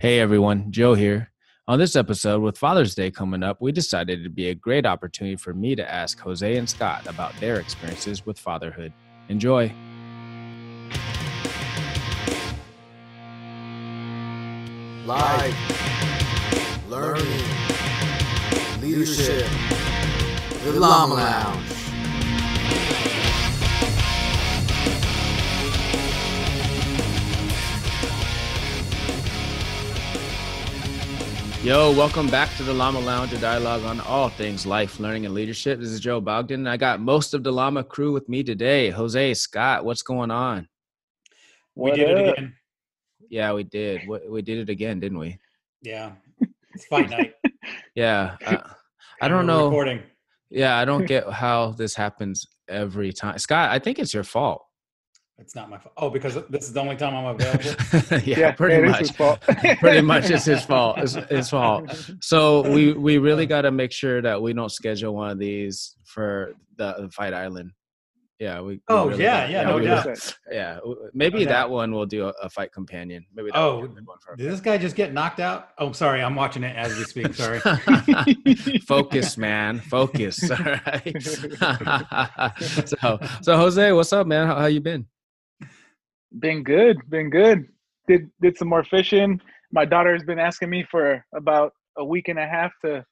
Hey everyone, Joe here. On this episode, with Father's Day coming up, we decided it'd be a great opportunity for me to ask Jose and Scott about their experiences with fatherhood. Enjoy. Life, learning, leadership, the Llama Lounge. Yo, welcome back to the Llama Lounge, a dialogue on all things life, learning, and leadership. This is Joe Bogdan, and I got most of the Llama crew with me today. Jose, Scott, what's going on? We did it again. Yeah, we did. We did it again, didn't we? Yeah. It's fight night. Yeah. I don't know. Recording. Yeah, I don't get how this happens every time. Scott, I think it's your fault. It's not my fault. Oh, because this is the only time I'm available? yeah, pretty much. His fault. Pretty much it's his fault. It's his fault. So we really got to make sure that we don't schedule one of these for the Fight Island. Yeah. No doubt. Yeah. Maybe No that doubt. one will do a fight companion. Maybe that would be a good one for Did this guy just get knocked out? Oh, sorry. I'm watching it as we speak. Sorry. Focus, man. Focus. All right. So Jose, what's up, man? How you been? Been good. Did some more fishing. My daughter has been asking me for about a week and a half to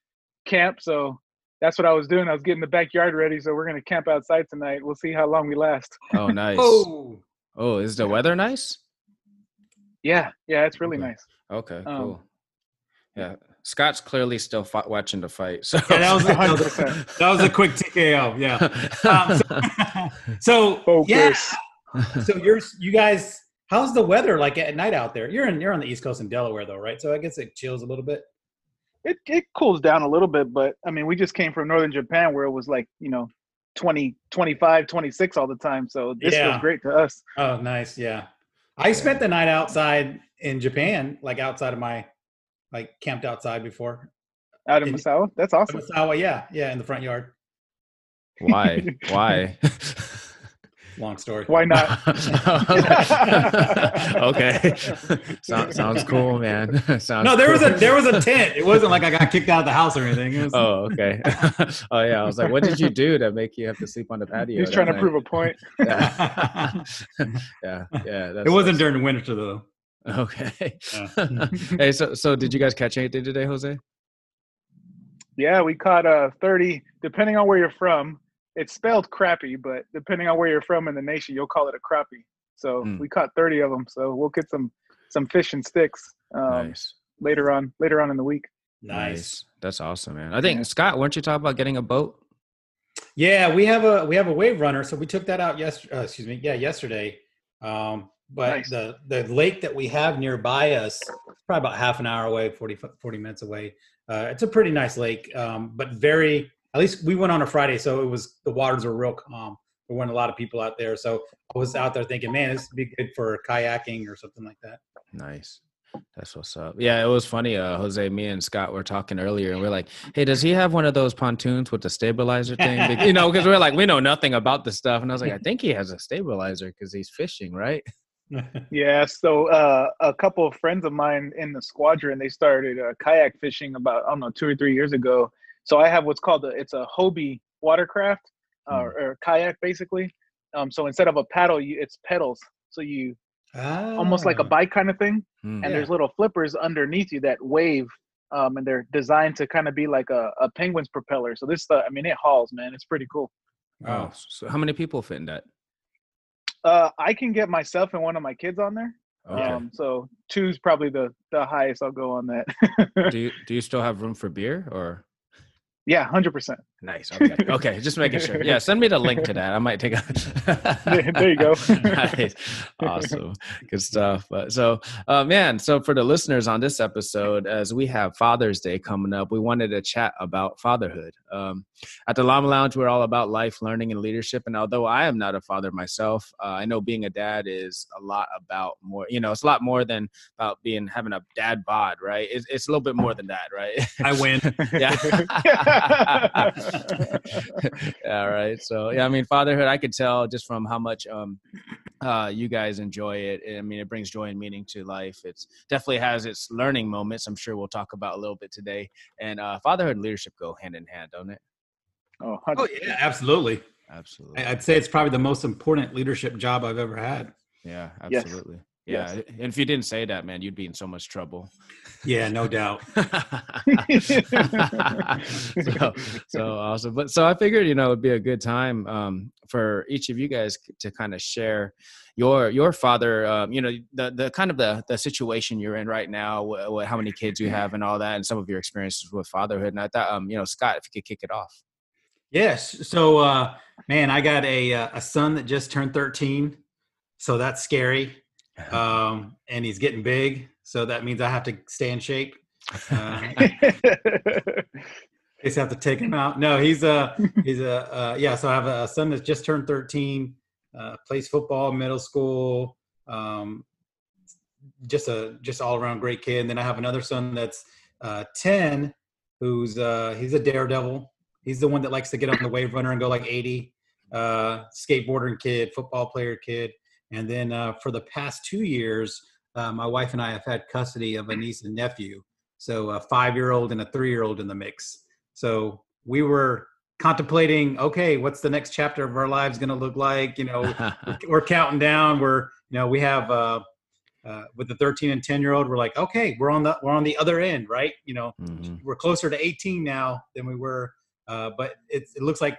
camp, so that's what I was doing. I was getting the backyard ready, so we're gonna camp outside tonight. We'll see how long we last. Oh, nice. Oh, is the weather nice? Yeah, it's really nice. Okay, cool. Yeah, Scott's clearly still watching the fight. So Yeah, that was a quick TKO. Yeah. So Focus. yeah. So you guys, how's the weather like at night out there? You're on the East Coast in Delaware though, right? So I guess it chills a little bit. It cools down a little bit, but I mean, we just came from northern Japan where it was like 20, 25, 26 all the time. So this feels great to us. Oh, nice. Yeah. I spent the night outside in Japan, like outside of camped outside before. Out in Misawa? That's awesome. Misawa, yeah, in the front yard. Why? Long story. Why not? Okay. Sounds cool, man. There was a tent. It wasn't like I got kicked out of the house or anything. Oh, okay. Oh, yeah. I was like, what did you do to make you have to sleep on the patio? He's trying to prove a point. Yeah. It wasn't during winter though. Okay. Yeah. Hey, so did you guys catch anything today, Jose? Yeah, we caught 30, depending on where you're from. It's spelled crappie, but depending on where you're from in the nation, you'll call it a crappie. So we caught 30 of them. So we'll get some fish and sticks Nice. later on in the week. Nice. That's awesome, man. I think Scott, weren't you talking about getting a boat? Yeah, we have a wave runner, so we took that out yesterday. But Nice. the lake that we have nearby us, it's probably about half an hour away, 40 minutes away. It's a pretty nice lake, but at least we went on a Friday, so the waters were real calm. There weren't a lot of people out there, so I was out there thinking, man, this would be good for kayaking or something like that. Nice. That's what's up. Yeah, it was funny. Jose, me and Scott were talking earlier, and we're like, hey, does he have one of those pontoons with the stabilizer thing? Because we're like, we know nothing about this stuff. And I was like, I think he has a stabilizer because he's fishing, right? Yeah, so a couple of friends of mine in the squadron, they started kayak fishing about, 2 or 3 years ago. So I have what's called it's a Hobie watercraft or kayak basically. So instead of a paddle, it's pedals. So you almost like a bike kind of thing. And there's little flippers underneath you that wave. And they're designed to kind of be like a penguin's propeller. So this stuff, it hauls, man. It's pretty cool. Oh, so how many people fit in that? I can get myself and one of my kids on there. Okay. So 2's probably the highest I'll go on that. Do you still have room for beer or? Yeah, 100%. Nice. Okay. Just making sure. Yeah, send me the link to that. I might take a. There you go. Nice. Awesome. Good stuff. So for the listeners on this episode, as we have Father's Day coming up, we wanted to chat about fatherhood. At the Llama Lounge, we're all about life, learning, and leadership. And although I am not a father myself, I know being a dad is a lot about more. It's a lot more than about having a dad bod, right? It's a little bit more than that, right? I win. Yeah. Yeah, right. So, fatherhood, I could tell just from how much you guys enjoy it. I mean, it brings joy and meaning to life. It's definitely has its learning moments. I'm sure we'll talk about a little bit today. And fatherhood and leadership go hand in hand, don't it? Oh, Oh 100%. yeah, absolutely. Absolutely. I'd say it's probably the most important leadership job I've ever had. Yeah, Yes. absolutely. Yes. Yeah. And if you didn't say that, man, you'd be in so much trouble. Yeah, no doubt. so awesome. But so I figured, it'd be a good time for each of you guys to kind of share your father, the kind of the situation you're in right now, how many kids you have and all that, and some of your experiences with fatherhood. And I thought, Scott, if you could kick it off. Yes. So, man, I got a son that just turned 13. So that's scary. And he's getting big. So that means I have to stay in shape. Just have to take him out. No, so I have a son that's just turned 13, plays football, middle school, just all around great kid. And then I have another son that's 10, who's he's a daredevil. He's the one that likes to get on the wave runner and go like 80, skateboarding kid, football player kid. And then for the past 2 years, my wife and I have had custody of a niece and nephew. So a 5-year-old and a 3-year-old in the mix. So we were contemplating, okay, what's the next chapter of our lives going to look like? We're counting down. We have with the 13 and 10-year-old, we're like, okay, we're on the other end, right? Mm-hmm. We're closer to 18 now than we were. But it looks like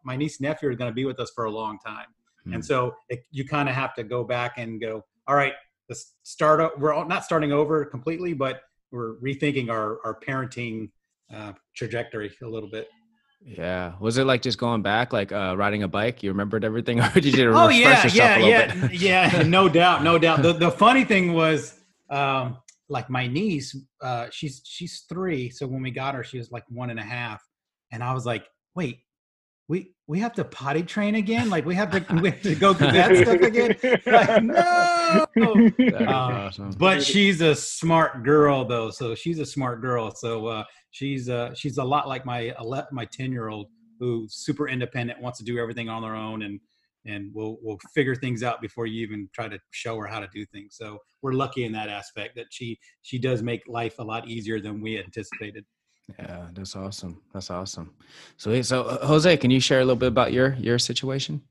my niece and nephew are going to be with us for a long time. Mm-hmm. And so you kind of have to go back and go, all right, let's start. We're not starting over completely, but we're rethinking our parenting trajectory a little bit. Yeah. Was it like just going back, like riding a bike? You rememred everything? Or did you refresh yourself a little bit? Yeah, no doubt. The funny thing was, like my niece, she's 3. So when we got her, she was like 1.5. And I was like, wait, we have to potty train again? Like we have to go through that stuff again? Like, no. Awesome. But she's a smart girl though. So she's a smart girl. So she's a lot like my 10-year-old, who's super independent, wants to do everything on their own, and we'll figure things out before you even try to show her how to do things. So we're lucky in that aspect that she does make life a lot easier than we anticipated. Yeah, that's awesome. That's awesome. So Jose, can you share a little bit about your situation?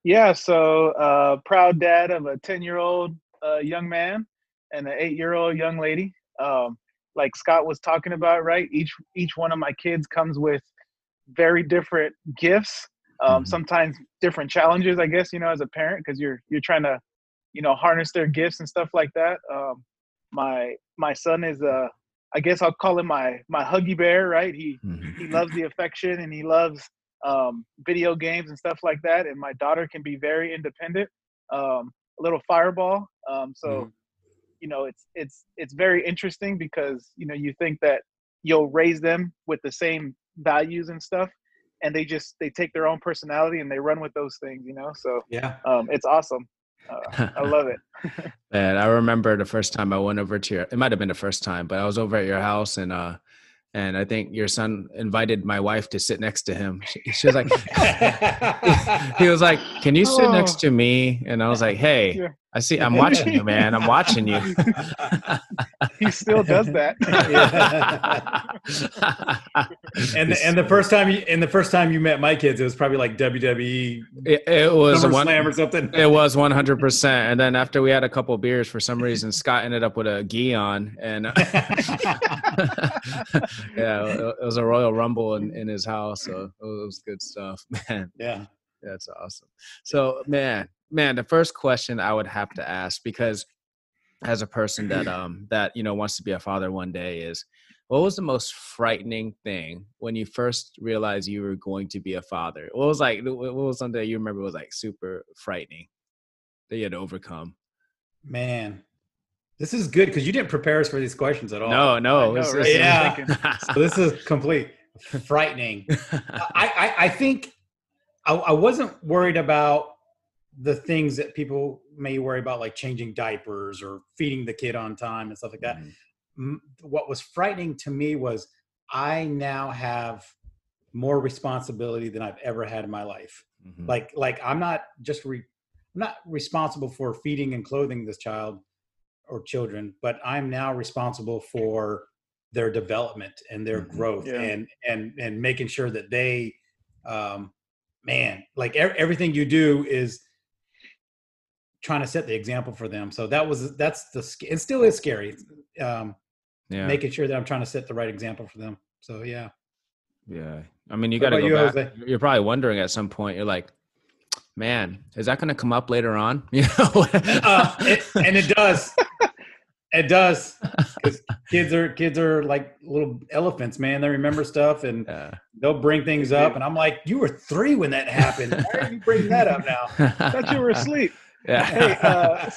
Yeah, so proud dad of a 10-year-old young man and an 8-year-old young lady. Like Scott was talking about, right? Each one of my kids comes with very different gifts. Sometimes different challenges, I guess, as a parent, because you're trying to, harness their gifts and stuff like that. My son is I guess I'll call him my huggy bear, right? He loves the affection, and he loves video games and stuff like that. And my daughter can be very independent, a little fireball. It's very interesting because you think that you'll raise them with the same values and stuff, and they take their own personality and they run with those things. So yeah, it's awesome. I love it. And I remember the first time I went over to it might have been the first time, but I was over at your house, and I think your son invited my wife to sit next to him. She was like, he was like, "Can you sit next to me?" And I was like, "Hey, yeah. I'm watching you, man. I'm watching you." He still does that. And the first time you met my kids, it was probably like WWE. It was SummerSlam or something. It was 100%. And then after we had a couple of beers, for some reason, Scott ended up with a gi on, and yeah, it was a Royal Rumble in his house. So it was good stuff, man. Yeah, that's awesome. So, man, the first question I would have to ask, because as a person that wants to be a father one day, is what was the most frightening thing when you first realized you were going to be a father? What was something that you remember was like super frightening that you had to overcome? Man, this is good because you didn't prepare us for these questions at all. No. Yeah. So this is complete frightening. I think I wasn't worried about the things that people may worry about, like changing diapers or feeding the kid on time and stuff like that. What was frightening to me was I now have more responsibility than I've ever had in my life. Like I'm not just not responsible for feeding and clothing this child or children, but I'm now responsible for their development and their growth and making sure that they, man, like everything you do is trying to set the example for them. So it still is scary. Making sure that I'm trying to set the right example for them. So, yeah. Yeah. I mean, you got to go back. Jose? You're probably wondering at some point, you're like, man, is that going to come up later on? You know? And it does. It does. Because kids are like little elephants, man. They remember stuff and they'll bring things up. And I'm like, you were 3 when that happened. Why are you bringing that up now? I thought you were asleep. Yeah. Hey,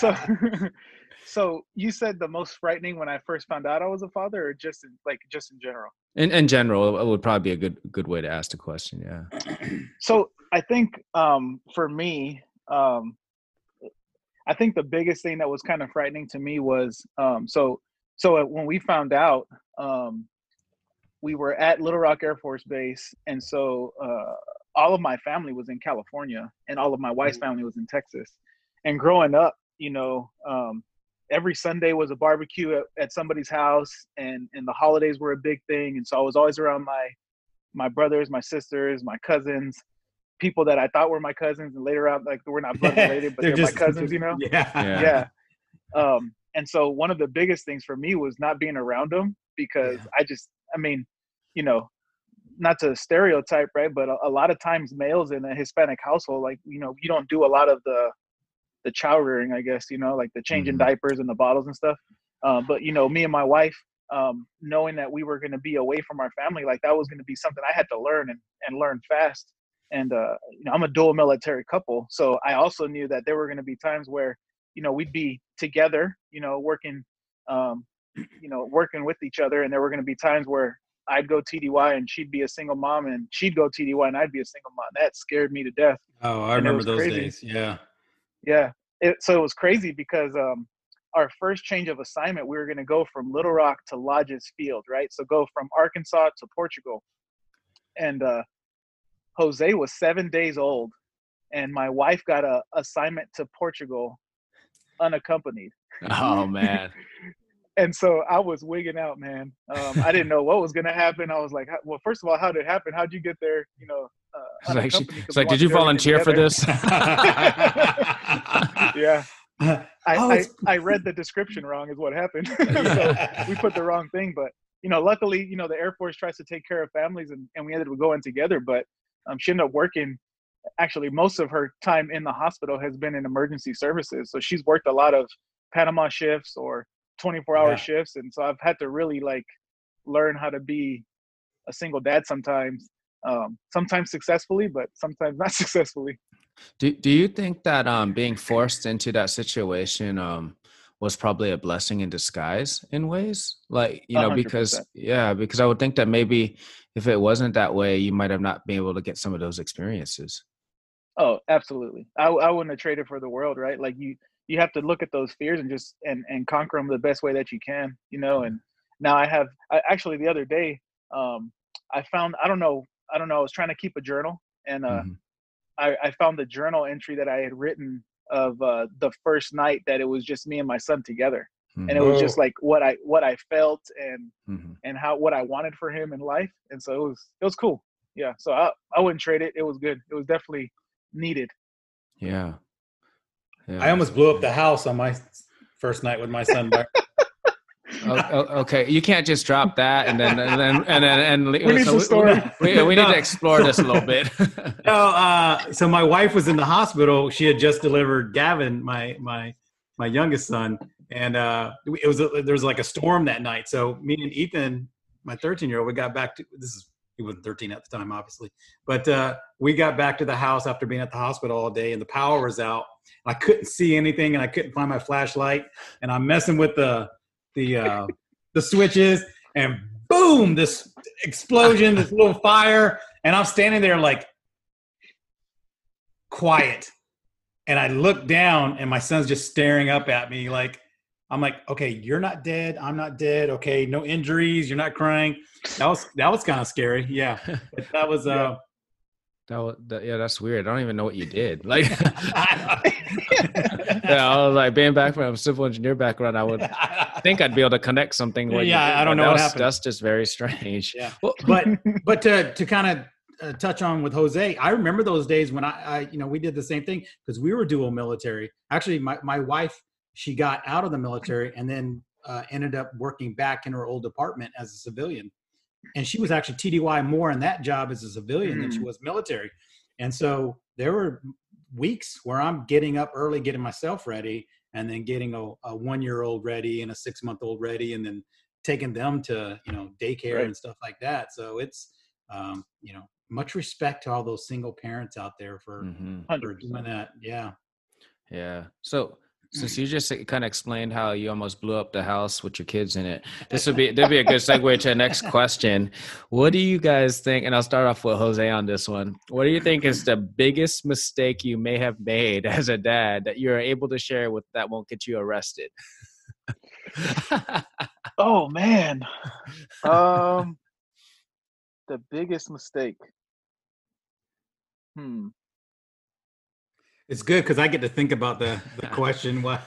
so you said the most frightening when I first found out I was a father, or just in general? In general, it would probably be a good way to ask the question. Yeah. So I think for me, I think the biggest thing that was kind of frightening to me was so when we found out, we were at Little Rock Air Force Base, and so all of my family was in California, and all of my wife's family was in Texas. And growing up, every Sunday was a barbecue at somebody's house, and the holidays were a big thing. And so I was always around my brothers, my sisters, my cousins, people that I thought were my cousins, and later out, like, we're not blood related, but they're my cousins, Yeah. And so one of the biggest things for me was not being around them, because not to stereotype, right, but a lot of times males in a Hispanic household, like, you don't do a lot of the chow rearing, I guess, like the changing diapers and the bottles and stuff. But, me and my wife, knowing that we were going to be away from our family, like, that was going to be something I had to learn and learn fast. And, I'm a dual military couple. So I also knew that there were going to be times where, we'd be together, working, working with each other. And there were going to be times where I'd go TDY and she'd be a single mom, and she'd go TDY and I'd be a single mom. That scared me to death. Oh, I remember those days. Yeah. Yeah. So it was crazy because our first change of assignment, we were going to go from Little Rock to Lodges Field, right? So go from Arkansas to Portugal. And Jose was 7 days old, and my wife got a assignment to Portugal unaccompanied. Oh, man. And so I was wigging out, man. I didn't know what was going to happen. I was like, well, first of all, how did it happen? How'd you get there? It's like, did you volunteer for this? Yeah. I read the description wrong is what happened. So we put the wrong thing, but luckily, the Air Force tries to take care of families, and we ended up going together, but she ended up working. Actually, most of her time in the hospital has been in emergency services. So she's worked a lot of Panama shifts or 24-hour shifts. And so I've had to really learn how to be a single dad sometimes successfully, but sometimes not successfully. Do you think that being forced into that situation was probably a blessing in disguise in ways? Like, 100%. because I would think that maybe if it wasn't that way, you might have not been able to get some of those experiences. Oh, absolutely. I wouldn't have traded for the world, right? Like you have to look at those fears and just and conquer them the best way that you can, and now actually the other day, I found, I don't know, I was trying to keep a journal, and I found the journal entry that I had written of the first night that it was just me and my son together. And it was just like what I felt and what I wanted for him in life. And so it was cool. Yeah. So I wouldn't trade it. It was good. It was definitely needed. Yeah. I almost blew up the house on my first night with my son. Okay, you can't just drop that and then we need the story. We need to explore this a little bit. So my wife was in the hospital. She had just delivered Gavin, my youngest son, and there was like a storm that night. So me and Ethan, my 13-year-old, we got back to he wasn't 13 at the time, obviously, but we got back to the house after being at the hospital all day, and the power was out. I couldn't see anything, and I couldn't find my flashlight, and I'm messing with the switches, and boom, this explosion, this little fire, and I'm standing there like quiet, and I look down, and my son's just staring up at me like, I'm like, okay, you're not dead, I'm not dead, okay, no injuries, you're not crying. That was kind of scary. Yeah, but that was Yeah, that's weird. I don't even know what you did. Like, yeah, I was like, being back from a civil engineer background, I would think I'd be able to connect something. What you did, I don't know what happened. That's just very strange. Yeah, Well, but to kind of touch on with Jose, I remember those days when I we did the same thing because we were dual military. Actually, my wife, she got out of the military and then ended up working back in her old department as a civilian. And she was actually TDY more in that job as a civilian than she was military. And so there were weeks where I'm getting up early, getting myself ready, and then getting a 1-year-old ready and a 6-month-old ready, and then taking them to, daycare and stuff like that. So it's, much respect to all those single parents out there for doing that. Yeah. Yeah. So since you just kind of explained how you almost blew up the house with your kids in it, there'd be a good segue to the next question. What do you guys think? And I'll start off with Jose on this one. What do you think is the biggest mistake you may have made as a dad that you're able to share with that won't get you arrested? Oh man. The biggest mistake. It's good because I get to think about the question. Why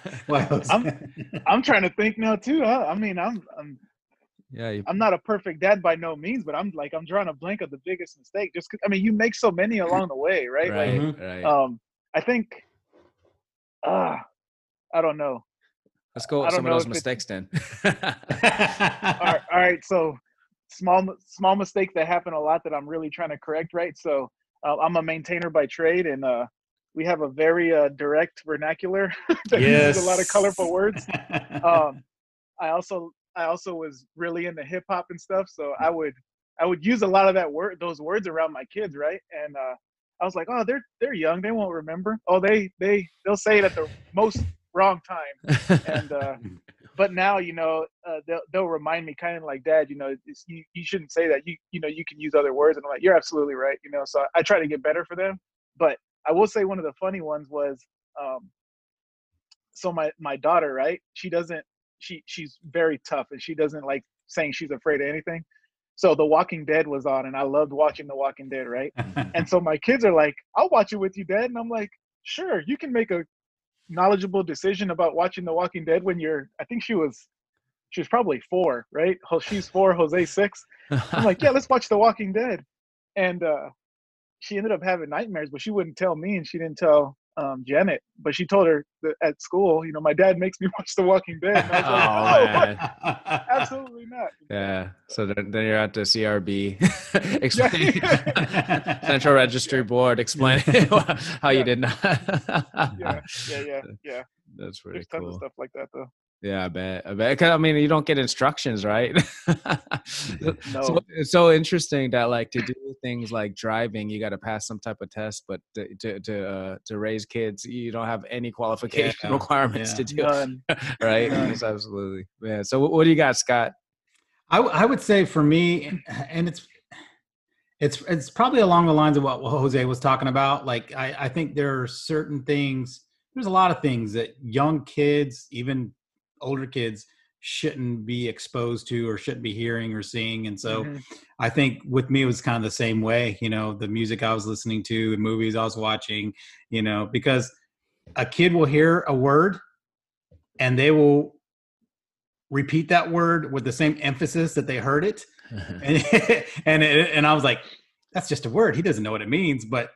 I'm trying to think now too. I mean, I'm not a perfect dad by no means, but I'm drawing a blank of the biggest mistake. Just 'cause, I mean, you make so many along the way, right? Right. I think, I don't know. Let's go with some of those mistakes then. All right. So small mistakes that happen a lot that I'm really trying to correct, right? So I'm a maintainer by trade, and we have a very direct vernacular that uses a lot of colorful words. I also was really into hip hop and stuff, so I would use a lot of those words around my kids, right? And I was like, oh, they're young, they won't remember. Oh, they'll say it at the most wrong time. And but now they'll remind me, kind of like, Dad, you shouldn't say that. You can use other words, and I'm like, you're absolutely right. So I try to get better for them. But I will say one of the funny ones was, so my daughter, right? She's very tough, and she doesn't like saying she's afraid of anything. So The Walking Dead was on, and I loved watching The Walking Dead, right? And so my kids are like, I'll watch it with you, Dad. And I'm like, sure, you can make a knowledgeable decision about watching The Walking Dead when I think she was probably 4, right? She's 4, Jose's 6. I'm like, yeah, let's watch The Walking Dead. And she ended up having nightmares, but she wouldn't tell me, and she didn't tell Janet, but she told her that at school, my dad makes me watch The Walking Dead. And I was like, absolutely not. Yeah. So then you're at the CRB, explaining Central Registry Board, explaining how you did not. Yeah. That's pretty There's cool. tons of stuff like that, though. Yeah, I bet. 'Cause, I mean, you don't get instructions, right? No. So it's so interesting that, like, to do things like driving, you got to pass some type of test, but to raise kids, you don't have any qualification requirements to do None. it, right? Yes, absolutely. Yeah. So what do you got, Scott? I would say for me, and it's probably along the lines of what Jose was talking about. Like, I think there are certain things. There's a lot of things that young kids, even older kids, shouldn't be exposed to or shouldn't be hearing or seeing. And so I think with me, it was kind of the same way, the music I was listening to, the movies I was watching, because a kid will hear a word and they will repeat that word with the same emphasis that they heard it. And I was like, that's just a word. He doesn't know what it means, but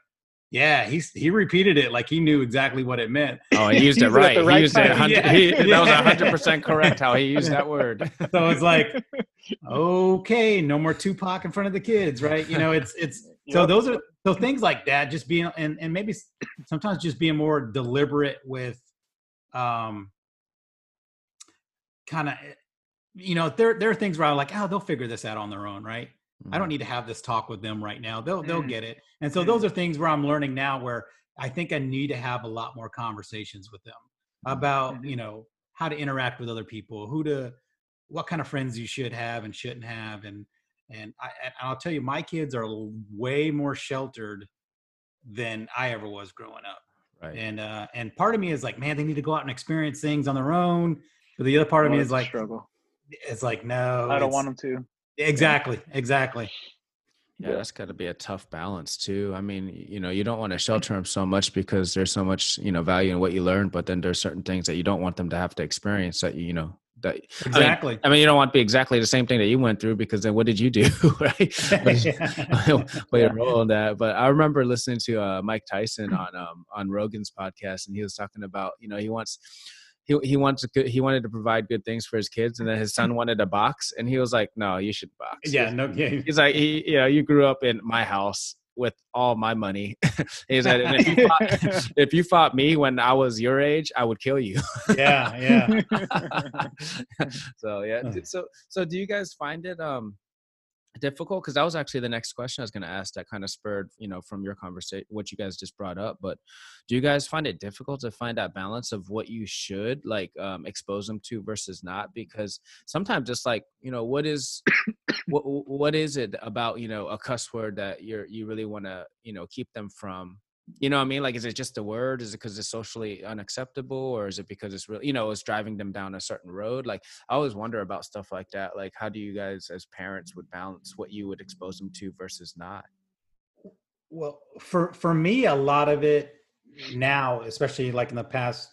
yeah, he repeated it like he knew exactly what it meant. Oh, he used it right. He used it. That was 100% correct how he used that word. So it's like, okay, no more Tupac in front of the kids, right? It's so those are so things like that. Just being and maybe sometimes just being more deliberate with, kind of, there are things where I'm like, oh, they'll figure this out on their own, right? I don't need to have this talk with them right now. They'll get it. And so those are things where I'm learning now where I think I need to have a lot more conversations with them about, how to interact with other people, what kind of friends you should have and shouldn't have. And I'll tell you, my kids are way more sheltered than I ever was growing up. Right. And part of me is like, man, they need to go out and experience things on their own. But the other part of me is like, struggle. It's like, no, I don't want them to. Exactly. Yeah, that's got to be a tough balance too. I mean, you don't want to shelter them so much because there's so much, value in what you learn, but then there's certain things that you don't want them to have to experience that, that Exactly. I mean, you don't want to be exactly the same thing that you went through because then what did you do? Right. Play a role in that. But I remember listening to Mike Tyson on Rogan's podcast, and he was talking about, he wanted to provide good things for his kids, and then his son wanted a box, and he was like, "No, you should box." Yeah, no game. He's like, you grew up in my house with all my money. He said, and if you fought me when I was your age, I would kill you. Yeah. So yeah. So do you guys find it difficult? Because that was actually the next question I was going to ask, that kind of spurred, from your conversation, what you guys just brought up. But do you guys find it difficult to find that balance of what you should expose them to versus not? Because sometimes it's like, what is it about, a cuss word that you really want to, keep them from? You know what I mean? Like, is it just a word? Is it because it's socially unacceptable, or is it because it's really, it's driving them down a certain road? Like, I always wonder about stuff like that. Like, how do you guys as parents would balance what you would expose them to versus not? Well, for me, a lot of it now, especially like in the past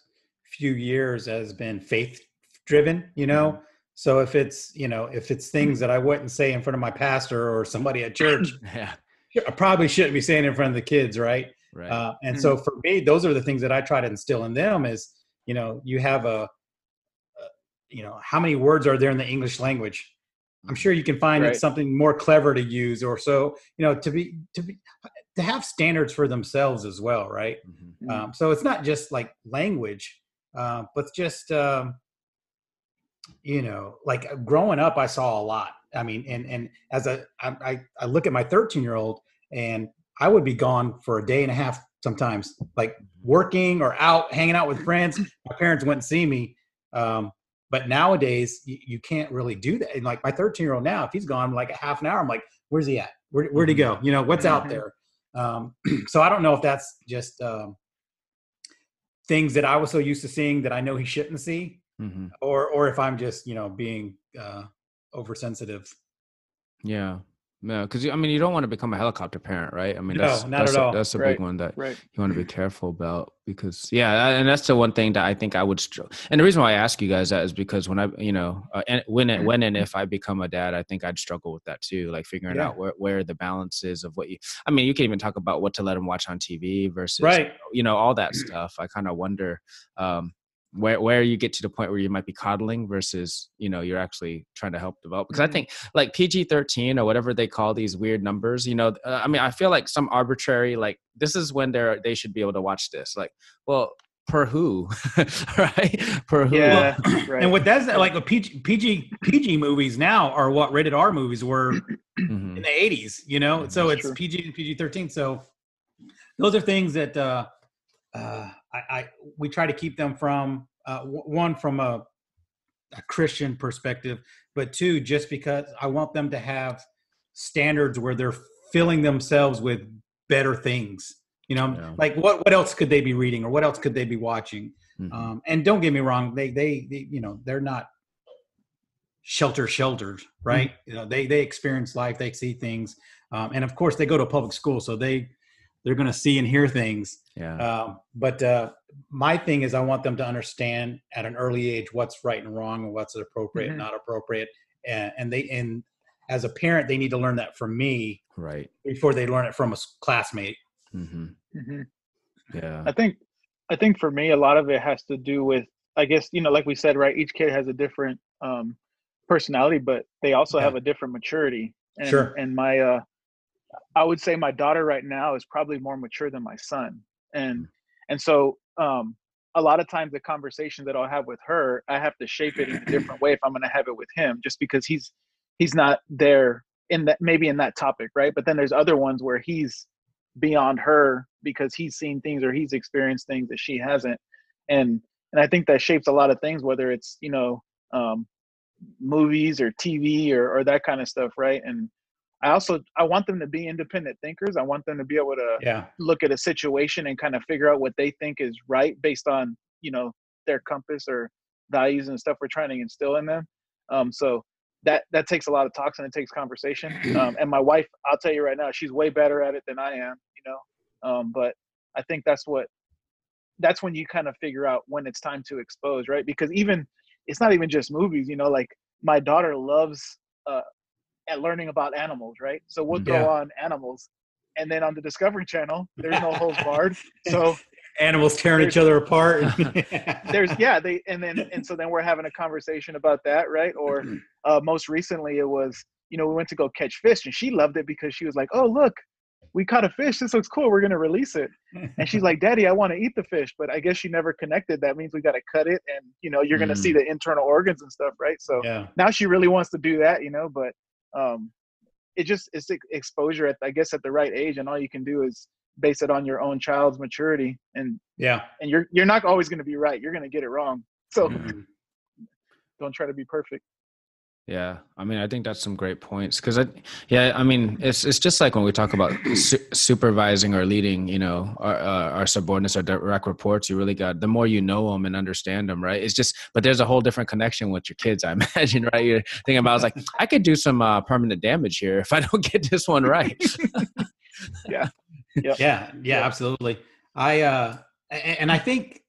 few years, has been faith driven, Mhm. So if it's things that I wouldn't say in front of my pastor or somebody at church, Yeah. I probably shouldn't be saying it in front of the kids, right? Right. And so for me, those are the things that I try to instill in them is, you have how many words are there in the English language? I'm sure you can find Right. something more clever to use, or so, to have standards for themselves as well, right? Mm-hmm. So it's not just like language, but just like growing up, I saw a lot. I mean, and as I look at my 13-year-old, and I would be gone for a day and a half sometimes, like working or out hanging out with friends. My parents wouldn't see me. But nowadays you can't really do that. And like my 13-year-old now, if he's gone like a half an hour, I'm like, where's he at? Where'd he go? What's out there? So I don't know if that's just things that I was so used to seeing that I know he shouldn't see, Mm-hmm. or if I'm just, being oversensitive. Yeah. Yeah, because I mean, you don't want to become a helicopter parent, right? I mean, No, not at all. that's a Right. big one that Right. you want to be careful about, because and that's the one thing that I think I would and the reason why I ask you guys that is because when I, and when and if I become a dad, I think I'd struggle with that too, like figuring out where the balance is of what I mean, you can even talk about what to let them watch on TV versus, Right. all that stuff. I kind of wonder, where you get to the point where you might be coddling versus, you're actually trying to help develop. Because I think like PG-13 or whatever they call these weird numbers, I mean, I feel like some arbitrary, like this is when they should be able to watch this. Like, well, per who, right? Per who? Yeah. Right. And what that's like, PG movies now are what rated R movies were in the 80s, so it's true. PG and PG-13. So those are things that we try to keep them from, one, from a Christian perspective, but two, just because I want them to have standards where they're filling themselves with better things. Like what else could they be reading, or what else could they be watching? Mm-hmm. And don't get me wrong, they they're not sheltered, right? They experience life, they see things, and of course they go to public school, so they're going to see and hear things. But my thing is, I want them to understand at an early age what's right and wrong, and what's appropriate and not appropriate. And as a parent, they need to learn that from me, right, before they learn it from a classmate. Yeah. I think for me, a lot of it has to do with, I guess, like we said, right, each kid has a different personality, but they also have a different maturity. And, Sure. And I would say my daughter right now is probably more mature than my son. And so a lot of times the conversation that I'll have with her, I have to shape it in a different way if I'm going to have it with him, just because he's not there in that, maybe in that topic, right? But then there's other ones where he's beyond her because he's seen things or he's experienced things that she hasn't. And I think that shapes a lot of things, whether it's, movies or TV or that kind of stuff, right? And I want them to be independent thinkers. I want them to be able to look at a situation and kind of figure out what they think is right based on, their compass or values and stuff we're trying to instill in them. So that takes a lot of talks and it takes conversation. And my wife, I'll tell you right now, she's way better at it than I am, but I think that's when you kind of figure out when it's time to expose, right? Because it's not even just movies, like my daughter loves at learning about animals, right? So we'll throw on animals, and then on the Discovery Channel, there's no holds barred. So animals tearing each other apart. So then we're having a conversation about that, right? Or most recently it was, we went to go catch fish, and she loved it because she was like, "Oh, look, we caught a fish. This looks cool. We're going to release it." And she's like, "Daddy, I want to eat the fish." But I guess she never connected. That means we got to cut it. And, you're going to see the internal organs and stuff. Right. So now she really wants to do that, but it's exposure at the right age. And all you can do is base it on your own child's maturity. And you're not always going to be right. You're going to get it wrong. So don't try to be perfect. Yeah, I mean, I think that's some great points because, it's just like when we talk about supervising or leading, our subordinates or direct reports. You really got, the more you know them and understand them, right? It's just, but there's a whole different connection with your kids, I imagine, right? You're thinking about, I was like, I could do some permanent damage here if I don't get this one right. Yeah, absolutely. And I think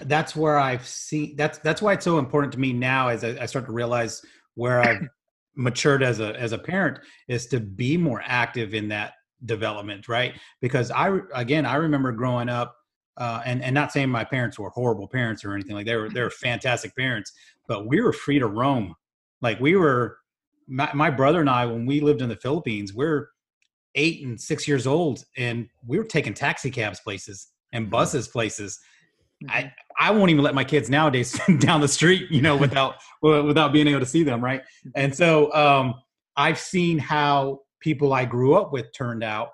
that's where I've seen that's why it's so important to me now as I start to realize where I've matured as a parent is to be more active in that development, right? Because I remember growing up, and not saying my parents were horrible parents or anything, like they were fantastic parents, but we were free to roam. Like my brother and I, when we lived in the Philippines, we're 8 and 6 years old, and we were taking taxi cabs places and buses places. I won't even let my kids nowadays down the street, without being able to see them. Right. And so I've seen how people I grew up with turned out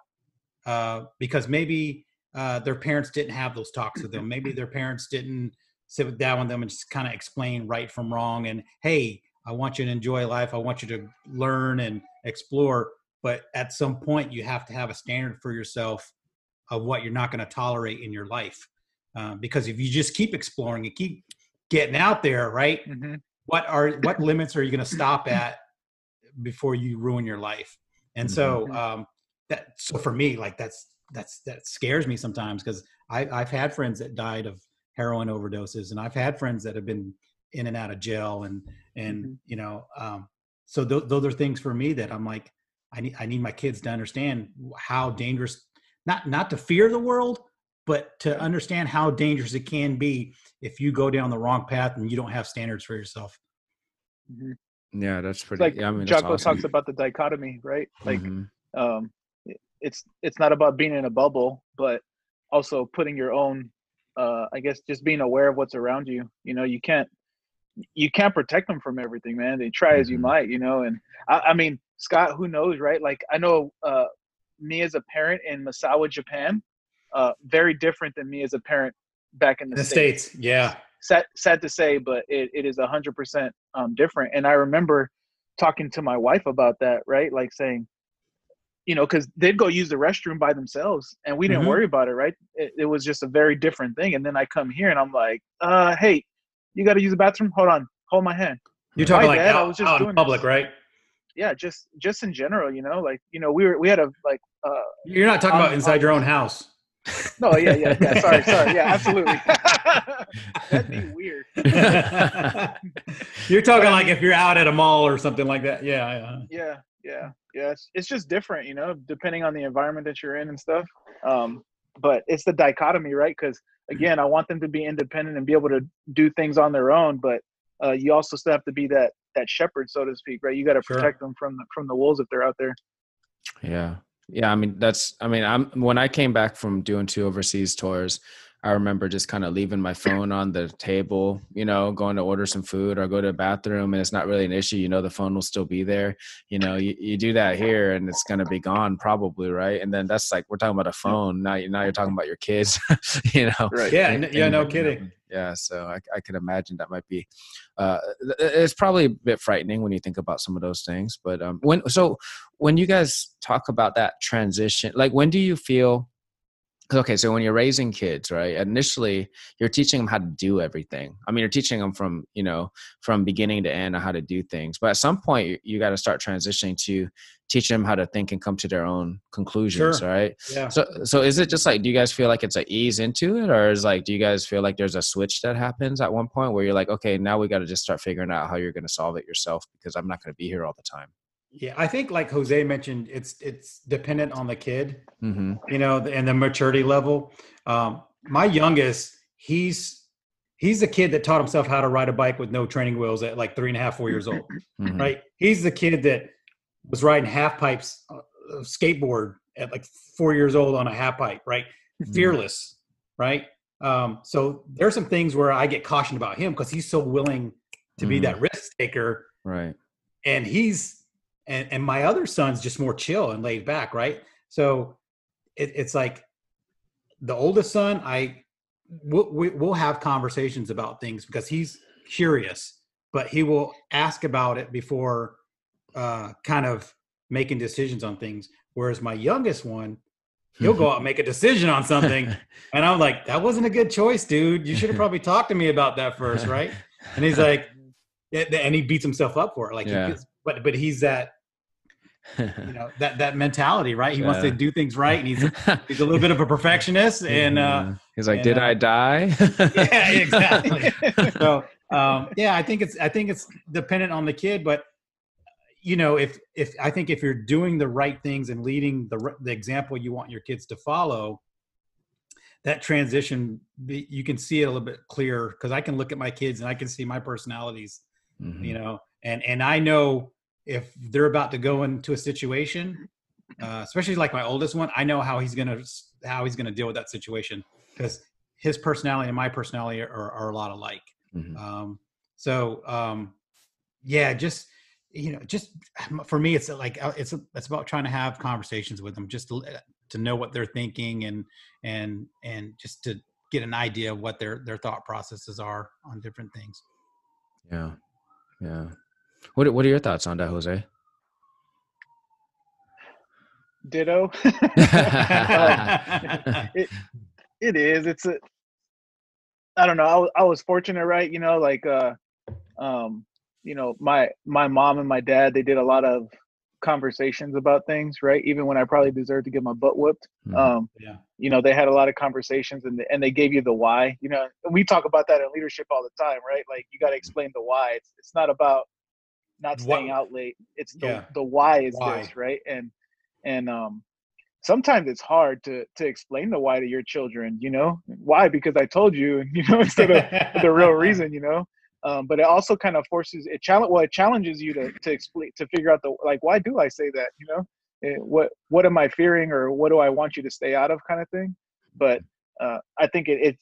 because maybe their parents didn't have those talks with them. Maybe their parents didn't sit down with them and just kind of explain right from wrong. And, hey, I want you to enjoy life. I want you to learn and explore. But at some point, you have to have a standard for yourself of what you're not going to tolerate in your life. Because if you just keep exploring and keep getting out there, right? Mm-hmm. What limits are you going to stop at before you ruin your life? And so, so for me, like that scares me sometimes because I've had friends that died of heroin overdoses, and I've had friends that have been in and out of jail, and so those are things for me that I'm like, I need my kids to understand how dangerous, not to fear the world, but to understand how dangerous it can be if you go down the wrong path and you don't have standards for yourself. Mm-hmm. Yeah, that's pretty. It's like Jocko talks about the dichotomy, right? Like, it's not about being in a bubble, but also putting your own, just being aware of what's around you. You can't protect them from everything, man. They try as you might, and I mean, Scott, who knows, right? Like, I know me as a parent in Misawa, Japan, very different than me as a parent back in the States. Yeah. Sad to say, but it is 100% different. And I remember talking to my wife about that, right? Like saying, because they'd go use the restroom by themselves and we didn't worry about it, right? It was just a very different thing. And then I come here and I'm like, hey, you got to use the bathroom? Hold on. Hold my hand. You're talking like out in public, right? Yeah, just in general, we had a like. You're not talking about inside your own house. No, yeah. Sorry. Yeah, absolutely. That'd be weird. You're talking like if you're out at a mall or something like that. Yeah. It's just different, depending on the environment that you're in and stuff. But it's the dichotomy, right? Because again, I want them to be independent and be able to do things on their own, but you also still have to be that shepherd, so to speak, right? You got to protect them from the wolves if they're out there. Yeah. I mean, when I came back from doing 2 overseas tours, I remember just kind of leaving my phone on the table, going to order some food or go to the bathroom, and it's not really an issue. The phone will still be there. You do that here and it's going to be gone probably. Right. And then that's like, we're talking about a phone. Now you're talking about your kids, Right. Yeah. No kidding. Yeah. So I could imagine that might be, it's probably a bit frightening when you think about some of those things. But when you guys talk about that transition, like when do you feel Okay, so when you're raising kids, right, initially you're teaching them how to do everything. I mean, you're teaching them from, from beginning to end on how to do things. But at some point, you got to start transitioning to teaching them how to think and come to their own conclusions, Sure. right? Yeah. So is it just like, do you guys feel like it's a ease into it, or is like, do you guys feel like there's a switch that happens at one point where you're like, okay, now we got to just start figuring out how you're going to solve it yourself because I'm not going to be here all the time. Yeah, I think like Jose mentioned, it's dependent on the kid, Mm-hmm. and the maturity level. My youngest, he's the kid that taught himself how to ride a bike with no training wheels at like 3.5, 4 years old, Mm-hmm. right? He's the kid that was riding half pipes, skateboard at like 4 years old on a half pipe, right? Fearless, right? So there's some things where I get cautioned about him because he's so willing to be that risk taker, Right. and and my other son's just more chill and laid back, right? So it's like the oldest son, we'll have conversations about things because he's curious, but he will ask about it before kind of making decisions on things. Whereas my youngest one, he'll go out and make a decision on something, and I'm like, that wasn't a good choice, dude. You should have probably talked to me about that first, right? And he's like, and he beats himself up for it, like, Yeah. but he's that. That mentality, right? He wants to do things right, and he's a little bit of a perfectionist, and he's like, did I die? yeah, exactly. So I think it's dependent on the kid, but if I think if you're doing the right things and leading the example you want your kids to follow, that transition, you can see it a little bit clearer, because I can look at my kids and I can see my personalities, and I know if they're about to go into a situation, especially like my oldest one, I know how he's gonna deal with that situation, because his personality and my personality are a lot alike. Just for me, it's like it's about trying to have conversations with them, just to know what they're thinking, and just to get an idea of what their thought processes are on different things. Yeah. What are your thoughts on that, Jose? Ditto. It is. I don't know. I was fortunate, right? My mom and my dad, they did a lot of conversations about things, right? Even when I probably deserved to get my butt whooped. They had a lot of conversations, and they gave you the why. And we talk about that in leadership all the time, right? Like, you got to explain the why. It's not about not staying out late. It's the why is this, right? And sometimes it's hard to explain the why to your children. Why? Because I told you, instead of the real reason. But it also kind of forces it challenges you to explain, to figure out why do I say that? What am I fearing, or what do I want you to stay out of, kind of thing. But I think it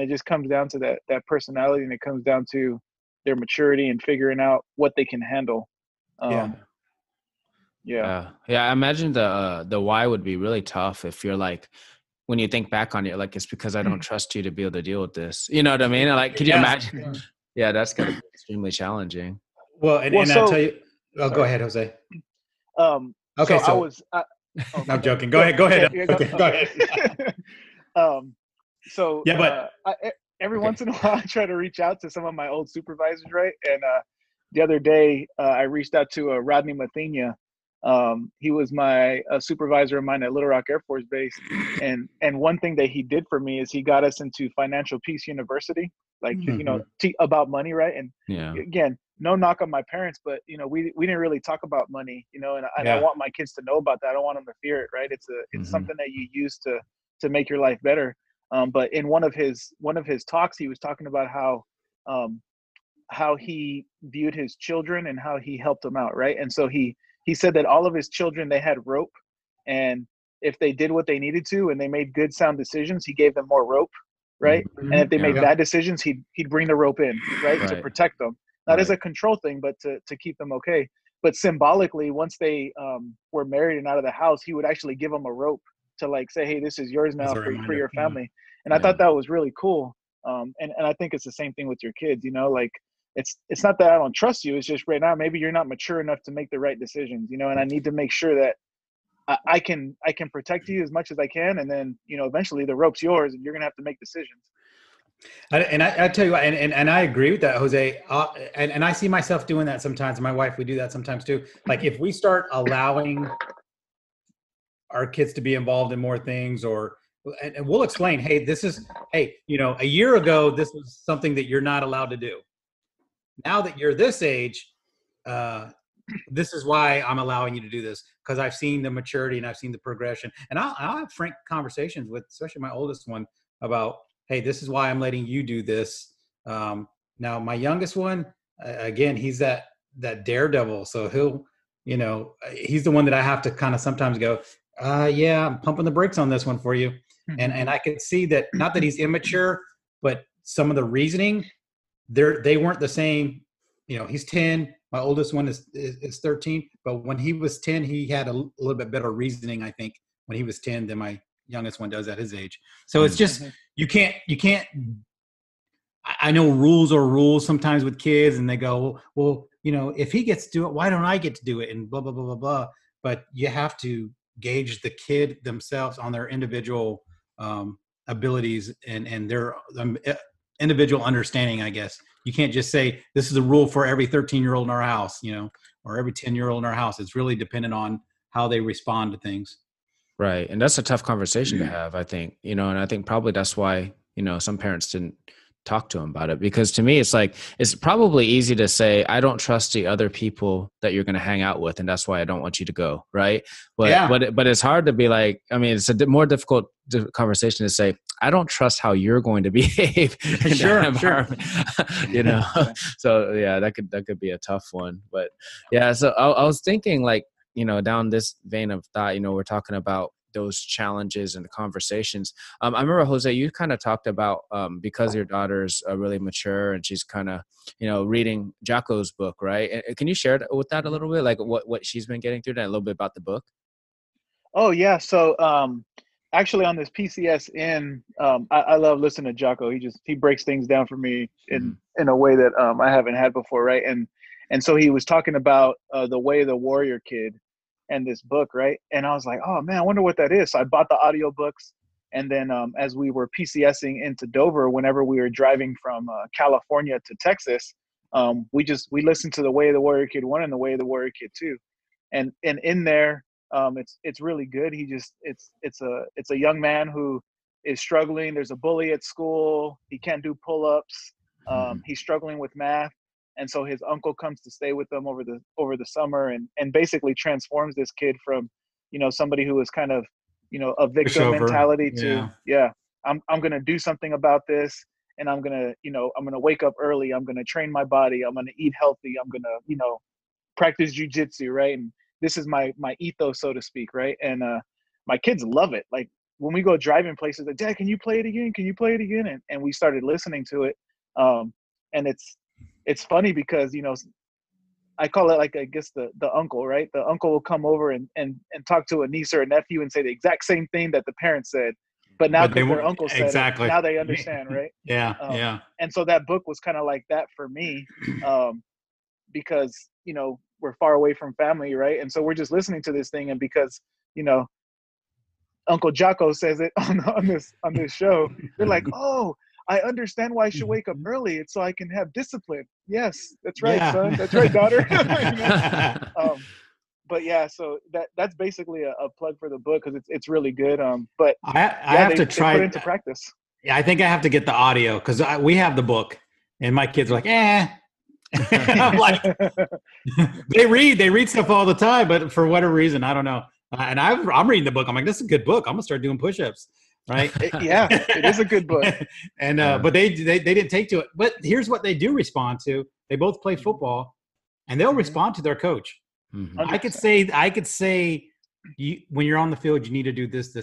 just comes down to that personality, and it comes down to their maturity and figuring out what they can handle. I imagine the why would be really tough if you're like, when you think back on it, like, it's because I don't trust you to be able to deal with this. You know what I mean? Like, could you imagine? Yeah, that's going to be extremely challenging. Well, I'll tell you. Oh, go ahead, Jose. Okay, so I'm joking. Go ahead. Go ahead. Every once in a while, I try to reach out to some of my old supervisors, right? And the other day, I reached out to Rodney Mathenia. He was my supervisor of mine at Little Rock Air Force Base, and one thing that he did for me is he got us into Financial Peace University, about money, right? And again, no knock on my parents, but we didn't really talk about money, and I want my kids to know about that. I don't want them to fear it, right? It's something that you use to make your life better. But in one of his talks, he was talking about how he viewed his children and how he helped them out, right? And so he said that all of his children, they had rope, and if they did what they needed to and they made good, sound decisions, he gave them more rope, right? And if they made bad decisions, he'd bring the rope in, right, to protect them, not as a control thing, but to keep them okay. But symbolically, once they were married and out of the house, he would actually give them a rope to say, hey, this is yours now for your family. And I thought that was really cool. And I think it's the same thing with your kids. It's not that I don't trust you. It's just right now maybe you're not mature enough to make the right decisions. And I need to make sure that I can protect you as much as I can, and then eventually the rope's yours, and you're gonna have to make decisions. I tell you what, and I agree with that, Jose. And I see myself doing that sometimes. My wife, we do that sometimes too. Like if we start allowing our kids to be involved in more things, and we'll explain, hey, a year ago, this was something that you're not allowed to do. Now that you're this age, this is why I'm allowing you to do this, because I've seen the maturity and I've seen the progression. And I'll have frank conversations with, especially my oldest one, about, hey, this is why I'm letting you do this. Now, my youngest one, again, he's that daredevil. So he's the one that I have to kind of sometimes go, yeah, I'm pumping the brakes on this one for you. And I could see that, not that he's immature, but some of the reasoning, they weren't the same. He's 10. My oldest one is 13. But when he was 10, he had a little bit better reasoning, I think, when he was 10 than my youngest one does at his age. So it's just, you can't, I know rules are rules sometimes with kids, and they go, well, if he gets to do it, why don't I get to do it? And blah, blah, blah, blah, blah. But you have to gauge the kid themselves on their individual abilities and their individual understanding, I guess. You can't just say this is a rule for every 13-year-old in our house, or every 10-year-old in our house. It's really dependent on how they respond to things. Right. And that's a tough conversation to have, I think, and I think probably that's why, some parents didn't talk to him about it, because to me, it's like, it's probably easy to say, I don't trust the other people that you're going to hang out with, and that's why I don't want you to go. Right. But it's hard to be like, it's a more difficult conversation to say, I don't trust how you're going to behave in that environment. So yeah, that could be a tough one. But yeah, so I was thinking, like, down this vein of thought, we're talking about those challenges and the conversations. I remember, Jose, you kind of talked about, because your daughter's really mature and she's kind of, reading Jocko's book, right? And can you share with that a little bit, like what she's been getting through, and a little bit about the book? Oh yeah. So, actually on this PCSN, I love listening to Jocko. He breaks things down for me in a way that, I haven't had before. Right. And so he was talking about, The Way of the Warrior Kid, and this book, right? And I was like, oh man, I wonder what that is. So I bought the audiobooks, and then as we were PCSing into Dover, whenever we were driving from California to Texas, we listened to The Way of the Warrior Kid 1 and The Way of the Warrior Kid 2, and in there, it's really good. It's a young man who is struggling. There's a bully at school. He can't do pull-ups. He's struggling with math. And so his uncle comes to stay with them over the summer, and basically transforms this kid from, somebody who was kind of, a victim mentality to, I'm going to do something about this, and I'm going to wake up early. I'm going to train my body. I'm going to eat healthy. I'm going to, practice jujitsu, right? And this is my ethos, so to speak, right? And my kids love it. Like when we go driving places, like, Dad, can you play it again? Can you play it again? And we started listening to it. And it's funny because, I call it, like, I guess the uncle, right? The uncle will come over and talk to a niece or a nephew and say the exact same thing that the parents said, but now that their uncle said it, now they understand, right? Yeah. And so that book was kind of like that for me, because, we're far away from family, right? And so we're just listening to this thing, and because, Uncle Jocko says it on this show, they're like, oh, I understand why I should wake up early. It's so I can have discipline. Yes, that's right, son. That's right, daughter. But yeah, so that's basically a plug for the book, because it's really good. But I have to try put it into practice. Yeah, I think I have to get the audio, because we have the book, and my kids are like, I'm like, they read stuff all the time, but for whatever reason, I don't know. And I'm reading the book. I'm like, this is a good book. I'm gonna start doing push-ups. Right. Yeah, it is a good book. And but they didn't take to it. But here's what they do respond to. They both play football, and they'll respond to their coach. I could say when you're on the field, you need to do this,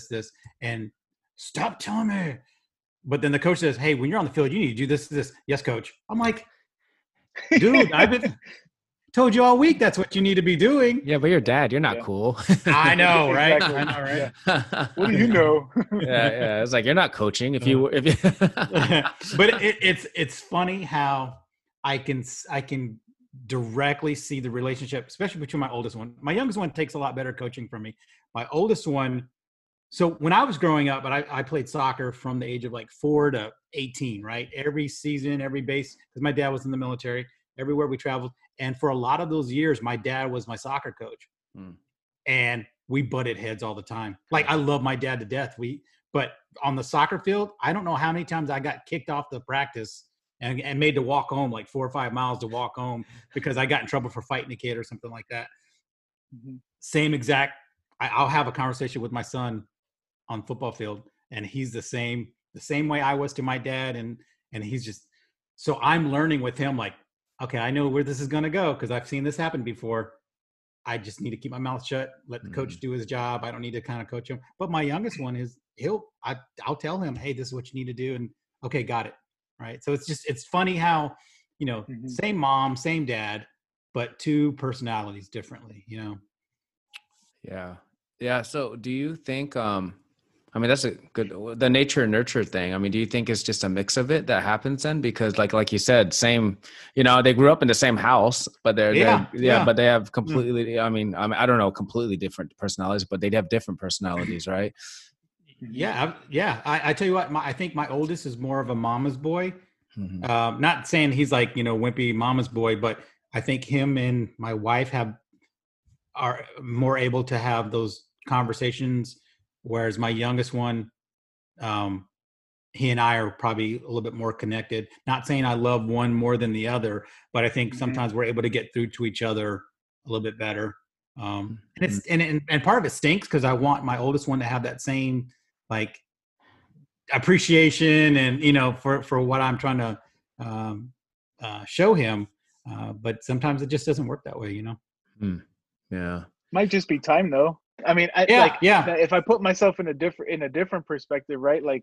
and stop telling me. But then the coach says, hey, when you're on the field, you need to do this. Yes, coach. I'm like, dude, I've been told you all week that's what you need to be doing. Yeah, but you're dad. You're not cool. I know, right? Exactly. I know, right? Yeah. What do you know? Yeah. It's like, you're not coaching if you. But it's funny how I can directly see the relationship, especially between my oldest one. My youngest one takes a lot better coaching from me. My oldest one, so when I was growing up, but I played soccer from the age of like 4 to 18, right? Every season, every base, because my dad was in the military, everywhere we traveled. And for a lot of those years, my dad was my soccer coach. And we butted heads all the time. Like, I love my dad to death. But on the soccer field, I don't know how many times I got kicked off the practice and made to walk home like 4 or 5 miles to walk home because I got in trouble for fighting a kid or something like that. Same exact. I'll have a conversation with my son on football field, and he's the same way I was to my dad, and he's just, so I'm learning with him, like, okay, I know where this is going to go because I've seen this happen before. I just need to keep my mouth shut, let the coach do his job. I don't need to kind of coach him. But my youngest one is, I'll tell him, hey, this is what you need to do, and okay, got it. Right. So it's funny how, same mom, same dad, but two personalities differently, Yeah. Yeah. So do you think, I mean, that's a good, the nature and nurture thing. I mean, do you think it's just a mix of it that happens then? Because like you said, same, they grew up in the same house, but but they have completely, I mean, I don't know, completely different personalities, but they'd have different personalities, right? Yeah. I tell you what, I think my oldest is more of a mama's boy. Not saying he's like, wimpy mama's boy, but I think him and my wife are more able to have those conversations. Whereas my youngest one, he and I are probably a little bit more connected. Not saying I love one more than the other, but I think sometimes we're able to get through to each other a little bit better. And it's and part of it stinks because I want my oldest one to have that same like appreciation and for what I'm trying to show him. But sometimes it just doesn't work that way, Yeah. Might just be time though. I mean, if I put myself in a different perspective, right? Like,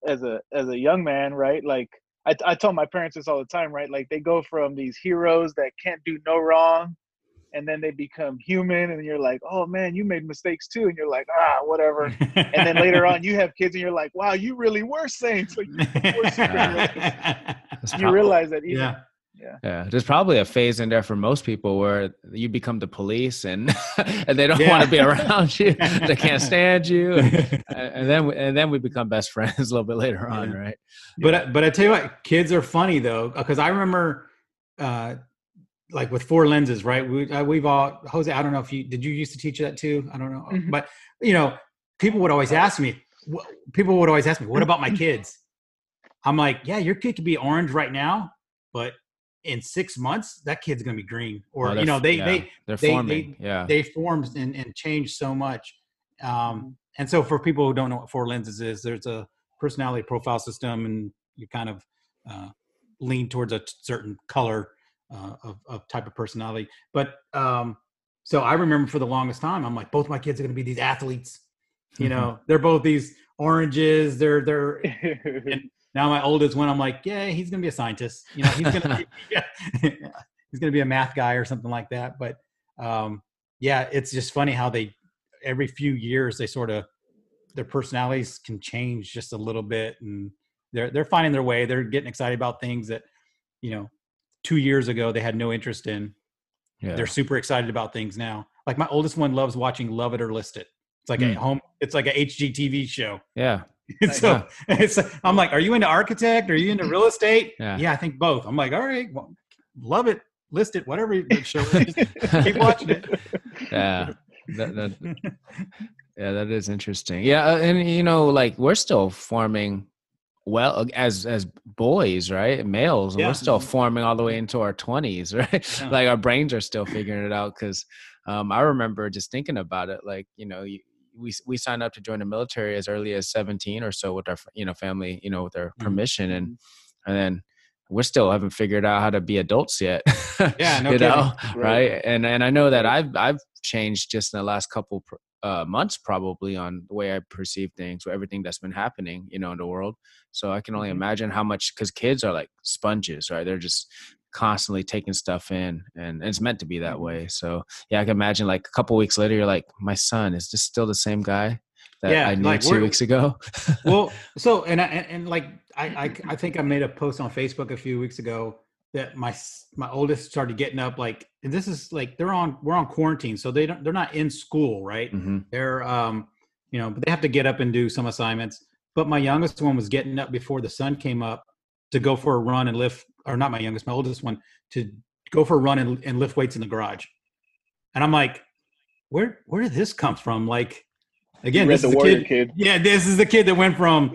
as a young man, right? Like I tell my parents this all the time, right? Like they go from these heroes that can't do no wrong, and then they become human, and you're like, oh man, you made mistakes too, and you're like, whatever. And then later on, you have kids, and you're like, wow, you really were saints. Like you were superheroes. You realize that even. Yeah, there's probably a phase in there for most people where you become the police and and they don't want to be around you. They can't stand you, and then we become best friends a little bit later on, right? But I tell you what, kids are funny though, because I remember like with 4 lenses, right? We've all, Jose, I don't know if you used to teach that too? I don't know, but people would always ask me, what about my kids? I'm like, yeah, your kid could be orange right now, but in 6 months, that kid's going to be green, or they're forming. They form and change so much. And so for people who don't know what 4 lenses is, there's a personality profile system, and you kind of lean towards a certain color of type of personality. But so I remember for the longest time, I'm like, both my kids are going to be these athletes. They're both these oranges. They're and now my oldest one, I'm like, yeah, he's going to be a scientist. He's going to be, he's going to be a math guy or something like that. But it's just funny how every few years, they sort of, their personalities can change just a little bit, and they're finding their way. They're getting excited about things that, 2 years ago they had no interest in. Yeah. They're super excited about things now. Like my oldest one loves watching Love It or List It. It's like it's like a HGTV show. Yeah. So I'm like, are you into architect? Are you into real estate? Yeah, I think both. I'm like, all right, well, love it, list it, whatever the show is. Keep watching it. Yeah. That is interesting. Yeah. And like we're still forming as boys, right? Males, we're still forming all the way into our 20s, right? Like our brains are still figuring it out. Cause I remember just thinking about it, like, we signed up to join the military as early as 17 or so with our family, with their permission, and then we still haven't figured out how to be adults yet. Yeah, no right? And I know that I've changed just in the last couple months, probably, on the way I perceive things, or everything that's been happening, in the world. So I can only imagine how much, because kids are like sponges, right? They're just constantly taking stuff in, and it's meant to be that way. So yeah, I can imagine like a couple weeks later, you're like, my son is just still the same guy that I knew like 2 weeks ago. Well, so and like I think I made a post on Facebook a few weeks ago that my oldest started getting up, like, and this is like we're on quarantine, so they're not in school, right? Mm-hmm. They're but they have to get up and do some assignments. But my youngest one was getting up before the sun came up to go for a run and lift, or not my youngest, my oldest one, to go for a run and lift weights in the garage. And I'm like, where did this come from? Like, again, this is the kid. Yeah, this is the kid that went from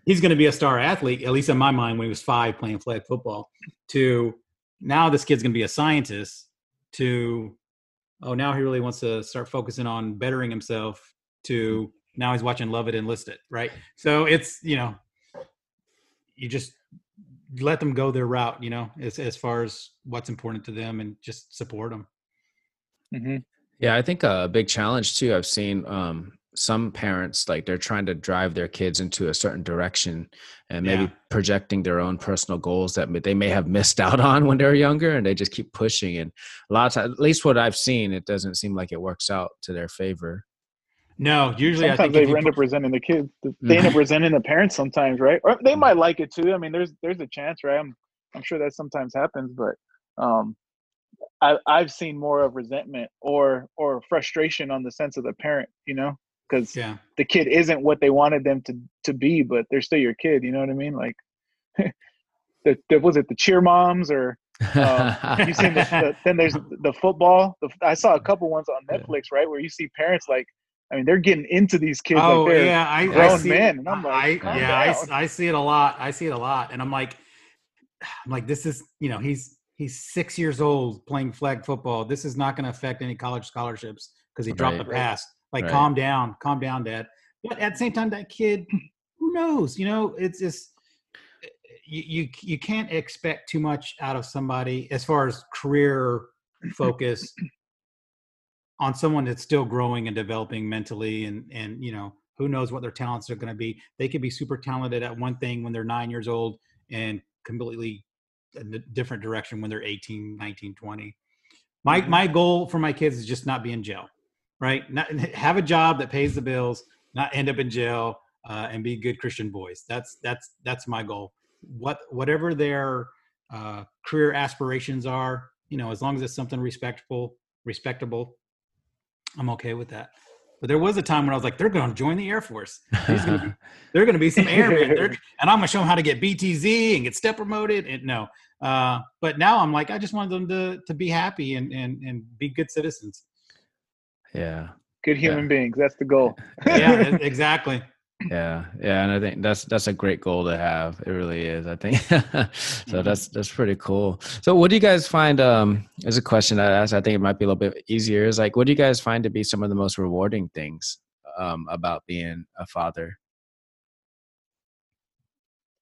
he's going to be a star athlete, at least in my mind, when he was 5 playing flag football, to now this kid's going to be a scientist, to, oh, now he really wants to start focusing on bettering himself, to now he's watching Love It and List It, right? So it's, you just let them go their route, as far as what's important to them, and just support them. Mm-hmm. Yeah, I think a big challenge too, I've seen some parents, like they're trying to drive their kids into a certain direction and maybe projecting their own personal goals that they may have missed out on when they were younger, and they just keep pushing. And a lot of times, at least what I've seen, it doesn't seem like it works out to their favor. No, usually sometimes I think they end up resenting the kids. They end up resenting the parents sometimes, right? Or they might like it too. I mean, there's a chance, right? I'm sure that sometimes happens, but I've seen more of resentment or frustration on the sense of the parent, because the kid isn't what they wanted them to be, but they're still your kid. You know what I mean? Like, was it the cheer moms, or you seen then there's the football. I saw a couple ones on Netflix, right, where you see parents like, I mean, they're getting into these kids like they're grown men, and I'm like, I see it a lot. And I'm like, this is, he's 6 years old playing flag football. This is not going to affect any college scholarships because he dropped the pass. Like, calm down, Dad. But at the same time, that kid, who knows? It's just you can't expect too much out of somebody as far as career focus on someone that's still growing and developing mentally, and who knows what their talents are going to be. They could be super talented at one thing when they're 9 years old and completely a different direction when they're 18, 19, 20. My goal for my kids is just not be in jail, right? Not have a job that pays the bills, not end up in jail, and be good Christian boys. That's my goal. Whatever their career aspirations are, as long as it's something respectable, I'm okay with that. But there was a time when I was like, they're going to join the Air Force. They're going to be some airmen, and I'm going to show them how to get BTZ and get step promoted. And no, but now I'm like, I just want them to be happy and be good citizens. Yeah, good human beings. That's the goal. Yeah, exactly. Yeah, and I think that's a great goal to have. It really is, I think. So that's pretty cool. So what do you guys find, as a question I asked, I think it might be a little bit easier, is like, what do you guys find to be some of the most rewarding things about being a father?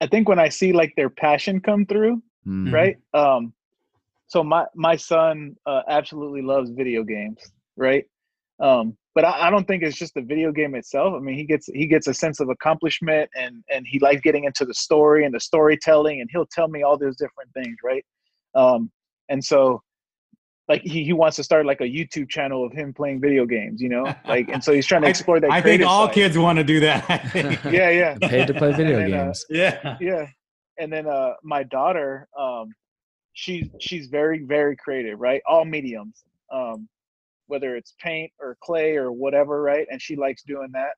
I think when I see like their passion come through, right? So my son absolutely loves video games, right? But I don't think it's just the video game itself. I mean, he gets a sense of accomplishment, and he likes getting into the story and the storytelling, and he'll tell me all those different things, right? And so, like, he wants to start like a YouTube channel of him playing video games, like, and so he's trying to explore that. I think all kids want to do that. Yeah. Paid to play video games. Yeah. And then my daughter, she's very, very creative, right? All mediums. Whether it's paint or clay or whatever, right? And she likes doing that.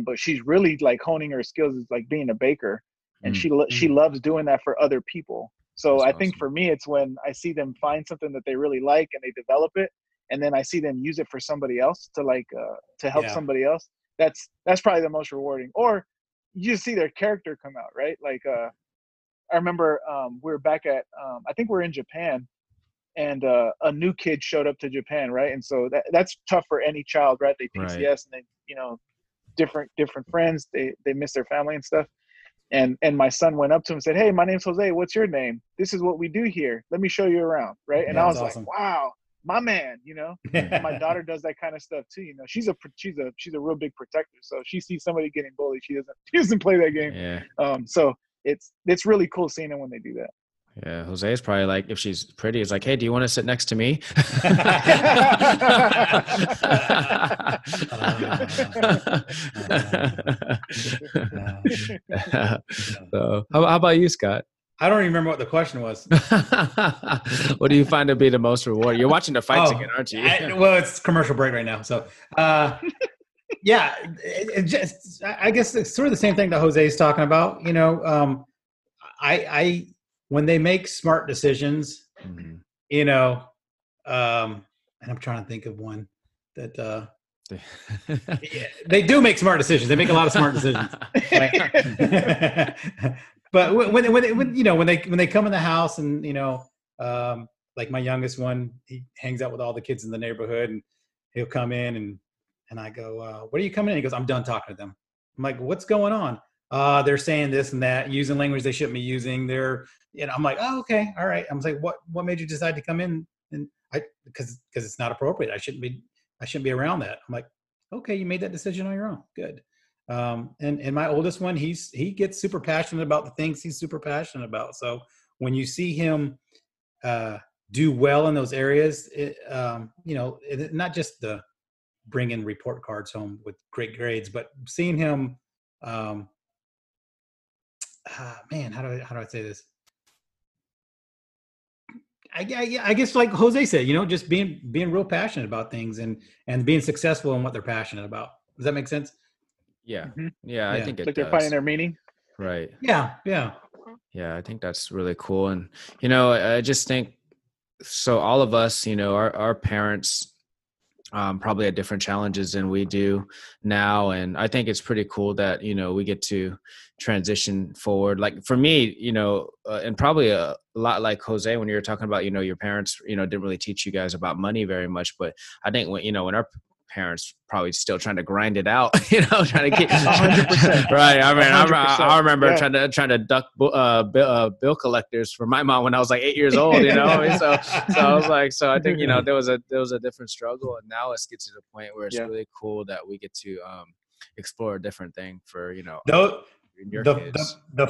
But she's really like honing her skills is like being a baker, and she loves doing that for other people. So I think for me, it's when I see them find something that they really like and they develop it, and then I see them use it for somebody else to help somebody else. That's probably the most rewarding. Or you just see their character come out, right? Like I remember we were back at I think we're in Japan. And a new kid showed up to Japan, right? And so that's tough for any child, right? They PCS and they, different friends. They miss their family and stuff. And my son went up to him and said, "Hey, my name's Jose. What's your name? This is what we do here. Let me show you around," right? And I was awesome. Like, "Wow, my man," And my daughter does that kind of stuff too. She's a real big protector. So she sees somebody getting bullied, she doesn't play that game. Yeah. So it's really cool seeing them when they do that. Yeah, Jose is probably like, if she's pretty, it's like, "Hey, do you want to sit next to me?" So, how about you, Scott? I don't even remember what the question was. What do you find to be the most rewarding? You're watching the fights again, aren't you? Well, it's commercial break right now. So, yeah, it just, I guess it's sort of the same thing that Jose is talking about. You know, I when they make smart decisions, you know, and I'm trying to think of one that yeah, they do make smart decisions. They make a lot of smart decisions. Right? But when you know when they come in the house and you know like my youngest one, he hangs out with all the kids in the neighborhood and he'll come in and I go, what are you coming in? He goes, I'm done talking to them. I'm like, what's going on? They're saying this and that, using language they shouldn't be using. They're, you know, I'm like, oh, okay, all right. I'm like, what made you decide to come in? And because it's not appropriate. I shouldn't be around that. I'm like, okay, you made that decision on your own. Good. And my oldest one, he gets super passionate about the things he's super passionate about. So when you see him do well in those areas, you know, not just the bringing report cards home with great grades, but seeing him, man, how do I say this? I guess like Jose said, you know, just being real passionate about things and being successful in what they're passionate about. Does that make sense? Yeah. Yeah, I think it like does. they're finding their meaning. Right. Yeah. Yeah, I think that's really cool. And, you know, I just think, so all of us, you know, our parents probably had different challenges than we do now. And I think it's pretty cool that, you know, we get to transition forward. Like for me, you know, and probably a lot like Jose, when you were talking about, you know, your parents, you know, didn't really teach you guys about money very much. But I think when, you know, when our parents probably still trying to grind it out, you know, trying to keep 100%. right. I mean, 100%. I remember trying to duck bill collectors for my mom when I was like 8 years old, you know. So I was like, so I think, you know, there was a different struggle, and now it's get to the point where it's really cool that we get to explore a different thing for, you know, the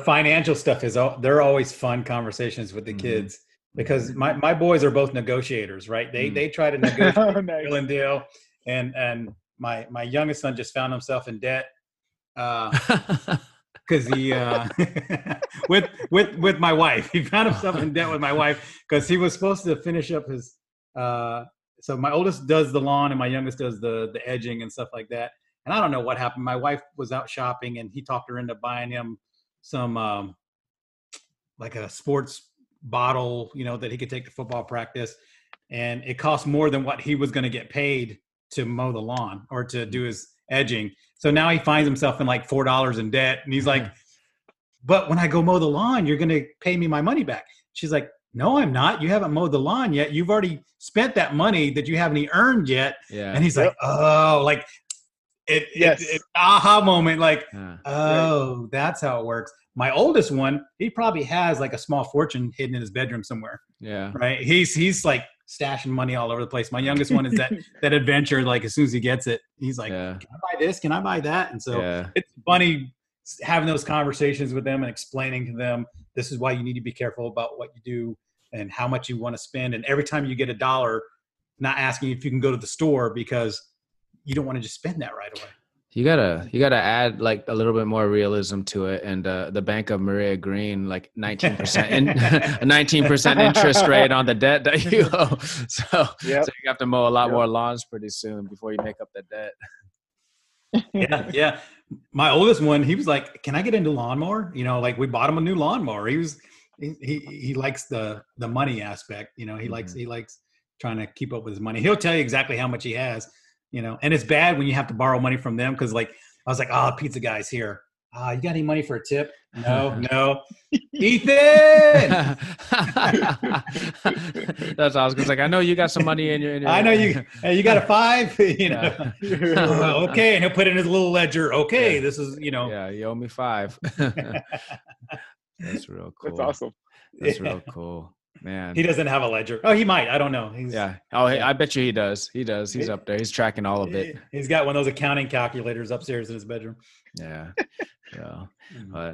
financial stuff they're always fun conversations with the kids, because my boys are both negotiators, right? They try to negotiate deal and deal. And my youngest son just found himself in debt because he with my wife. He found himself in debt with my wife because he was supposed to finish up his. So my oldest does the lawn and my youngest does the edging and stuff like that. And I don't know what happened. My wife was out shopping and he talked her into buying him some like a sports bottle, you know, that he could take to football practice. And it cost more than what he was going to get paid to mow the lawn or to do his edging. So now he finds himself in like $4 in debt. And he's like, but when I go mow the lawn, you're going to pay me my money back. She's like, no, I'm not. You haven't mowed the lawn yet. You've already spent that money that you haven't earned yet. Yeah. And he's like, oh, like it aha moment. Like, oh, that's how it works. My oldest one, he probably has like a small fortune hidden in his bedroom somewhere. Yeah. Right. He's like stashing money all over the place. My youngest one is that adventure. Like as soon as he gets it, he's like, can I buy this? Can I buy that? And so it's funny having those conversations with them and explaining to them, this is why you need to be careful about what you do and how much you want to spend. And every time you get $1, not asking if you can go to the store because you don't want to just spend that right away. You gotta add like a little bit more realism to it, and the Bank of Maria Green, like 19% interest rate on the debt that you owe. So you have to mow a lot more lawns pretty soon before you make up the debt. Yeah. My oldest one, he was like, "Can I get into lawnmower?" You know, like we bought him a new lawnmower. He likes the money aspect. You know, he likes trying to keep up with his money. He'll tell you exactly how much he has. You know, and it's bad when you have to borrow money from them because, like, I was like, "Oh, pizza guy's here. You got any money for a tip?" No. Ethan. That's what I was gonna say. I know you got some money in your. I know you. You got a 5. You know. Okay, and he'll put it in his little ledger. Okay, this is you know. Yeah, you owe me 5. That's real cool. That's awesome. That's real cool. Man, he doesn't have a ledger. Oh, he might. I don't know. I bet you he does. He does. He's up there. He's tracking all of it. He's got one of those accounting calculators upstairs in his bedroom. Yeah, Yeah,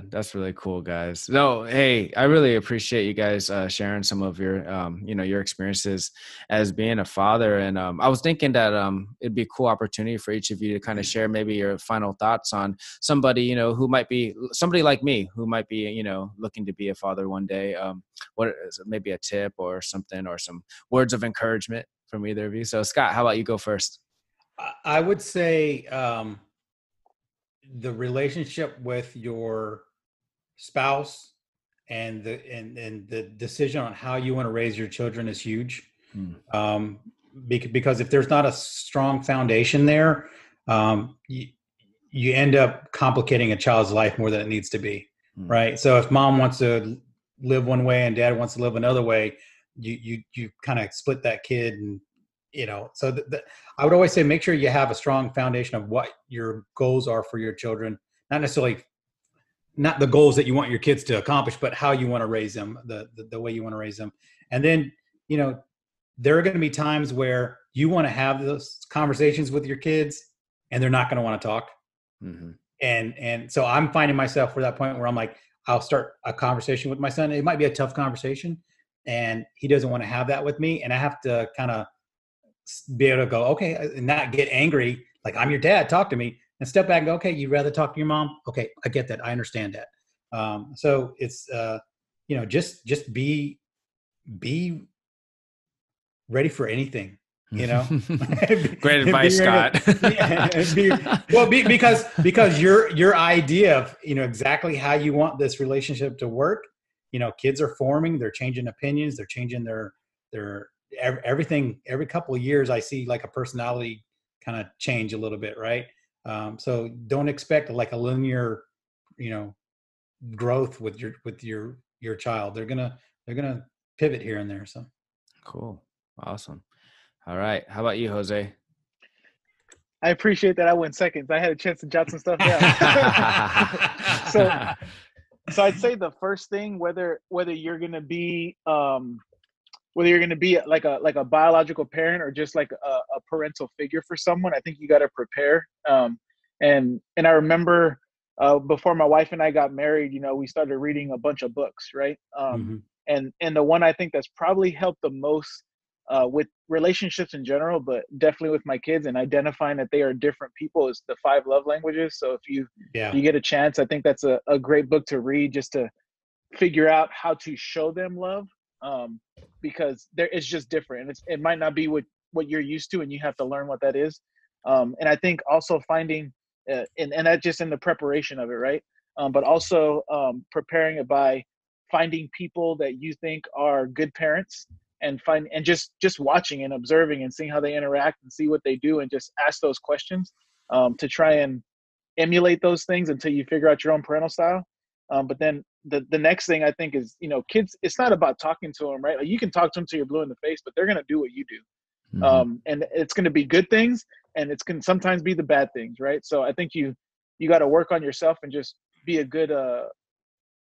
that's really cool, guys. No, hey, I really appreciate you guys sharing some of your, your experiences as being a father. And I was thinking that it'd be a cool opportunity for each of you to kind of share maybe your final thoughts on somebody, who might be somebody like me, who might be, looking to be a father one day. What is maybe a tip or something, or some words of encouragement from either of you? So, Scott, how about you go first? I would say the relationship with your spouse and the decision on how you want to raise your children is huge. Because if there's not a strong foundation there, you end up complicating a child's life more than it needs to be. Right. So if mom wants to live one way and dad wants to live another way, you kind of split that kid. And so I would always say, make sure you have a strong foundation of what your goals are for your children, not necessarily not the goals that you want your kids to accomplish, but how you want to raise them, the way you want to raise them. And then, there are going to be times where you want to have those conversations with your kids and they're not going to want to talk. And so I'm finding myself for that point where I'm like, I'll start a conversation with my son. It might be a tough conversation and he doesn't want to have that with me. And I have to kind of be able to go, okay, and not get angry. Like, I'm your dad, talk to me, and step back and go, okay, you'd rather talk to your mom? Okay, I get that. I understand that. So it's, just be ready for anything, Great advice, Scott. Because your idea of, exactly how you want this relationship to work, kids are forming, they're changing opinions, they're changing their everything. Every couple of years I see like a personality kind of change a little bit. Right. So don't expect like a linear, growth with your child. They're going to pivot here and there. So cool. Awesome. All right. How about you, Jose? I appreciate that I went second. I had a chance to jot some stuff down. So I'd say the first thing, whether you're going to be like a biological parent or just like a parental figure for someone, I think you got to prepare. And I remember before my wife and I got married, we started reading a bunch of books, right? And the one I think that's probably helped the most with relationships in general, but definitely with my kids and identifying that they are different people, is the 5 love languages. So if you get a chance, I think that's a great book to read, just to figure out how to show them love, because it's just different. And it might not be what you're used to, and you have to learn what that is. And I think also finding, and that just in the preparation of it, right? But also preparing it by finding people that you think are good parents, and just watching and observing and seeing how they interact and see what they do, and just ask those questions to try and emulate those things until you figure out your own parental style. But then the next thing I think is, kids, it's not about talking to them, right? Like, you can talk to them till you're blue in the face, but they're going to do what you do. And it's going to be good things, and it's can sometimes be the bad things, right? So I think you got to work on yourself and just be a good,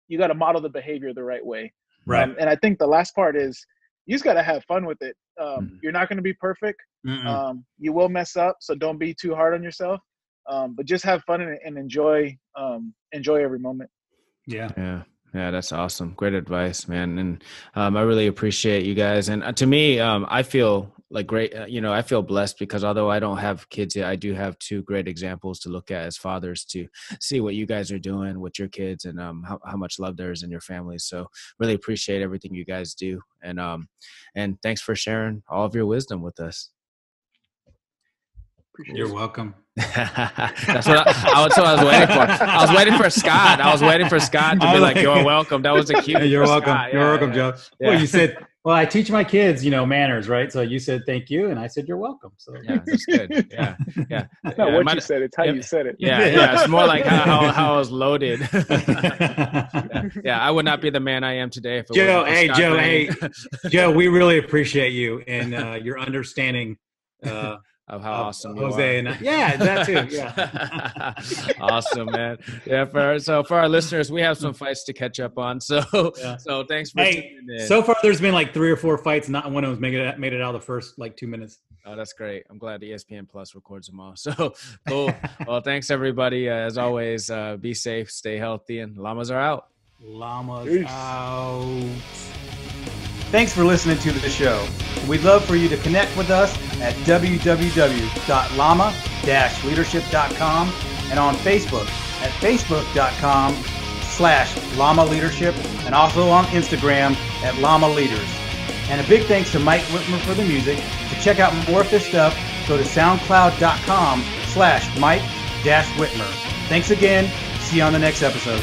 you got to model the behavior the right way. Right. And I think the last part is, you just got to have fun with it. You're not going to be perfect. You will mess up, so don't be too hard on yourself. But just have fun and enjoy every moment. Yeah, that's awesome. Great advice, man. And I really appreciate you guys. And to me, I feel like great. I feel blessed because although I don't have kids yet, I do have 2 great examples to look at as fathers, to see what you guys are doing with your kids, and how much love there is in your families. So really appreciate everything you guys do. And thanks for sharing all of your wisdom with us. You're welcome. That's what I was waiting for. I was waiting for Scott. I was waiting for Scott to be like, "You're welcome." That was a cute. You're welcome. Scott. You're welcome, Joe. Yeah. Well, you said, "Well, I teach my kids, manners," right? So you said, "Thank you," and I said, "You're welcome." So yeah, that's good. Yeah. It's not what you said; it's how you said it. Yeah. It's more like how I was loaded. I would not be the man I am today if it Joe. wasn't for Scott. Joe. We really appreciate you and your understanding. of how awesome you Jose are. and yeah, that too. Yeah. Awesome, man. Yeah. For our listeners, we have some fights to catch up on. So thanks for tuning in. So far, there's been like 3 or 4 fights. Not one of them made it out of the first like 2 minutes. Oh, that's great. I'm glad ESPN Plus records them all. So cool. Well, thanks everybody. As always, be safe, stay healthy, and llamas are out. Llamas out. Thanks for listening to the show. We'd love for you to connect with us at www.llama-leadership.com and on Facebook at facebook.com/Llama Leadership and also on Instagram at Llama Leaders. And a big thanks to Mike Whitmer for the music. To check out more of this stuff, go to soundcloud.com/Mike-Whitmer. Thanks again. See you on the next episode.